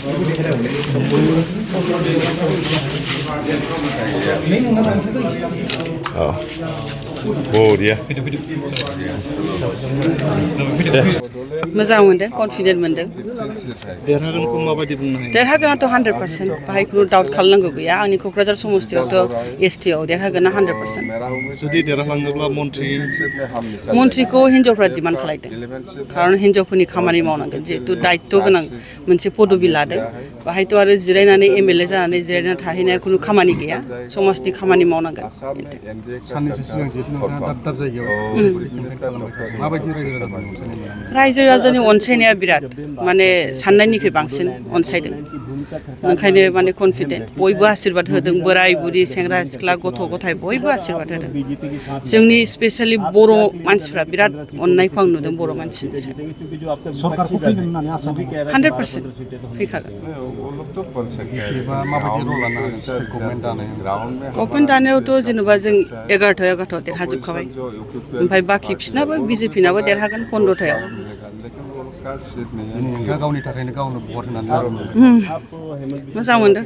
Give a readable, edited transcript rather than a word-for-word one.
Oh, बरिया मोजां मोनदों कनफिडेन्ट मोनदों देरहागोनखौ माबायदि बुंनो हायो देरहागोनाथ' 100% बाहाय खुनु डाउट खालामनांगौ गैया आंनि क'क्राझार समस्तियावथ' ST आव देरहागोना 100% जुदि देरहालाङोब्ला मन्थ्रिखौ हिनजावफ्रा डिमान्ड खालायदों खारन हिनजावफोरनि खामानि मावनांगोन जिहेतु दायित्व गोनां मोनसे पदबि लादों बाहायथ' आरो जिरायनानै MLA जानानै जिरायनानै थाहैनाया खुनु खामानि गैया समाजनि खामानि मावनांगोन साननैसो सिगां जिहेतु नोंथाङा दाब दाब जायगायाव माबायदि रायजो राजानि अनसायनाया बिराद माने साननायनिख्रुइ बांसिन अनसायदों ओंखायनो माने कनफिडेन्ट बयबो आशीर्बाद होदों बोराय बुरि सेंग्रा सिख्ला गथ' गथाय बयबो आशीर्बाद होदों जोंनि स्पेसियेलि बर' मानसिफ्रा बिराद अननायखौ आं नुदों बर' मानसिनि सरकारखौ फैगोन होननानै आसा खालामो 100% फैखागोन माबायदि रल लानो हागोन गभर्नमेन्ट दानायावथ' जेनेबा जों 11 देरहाजोबखाबाय ओमफ्राय बाखि बिसिनाबो BJP-नाबो देरहागोन 15थायाव गावनि थाखायनो गावनो भट होनानै मोजां मोनदों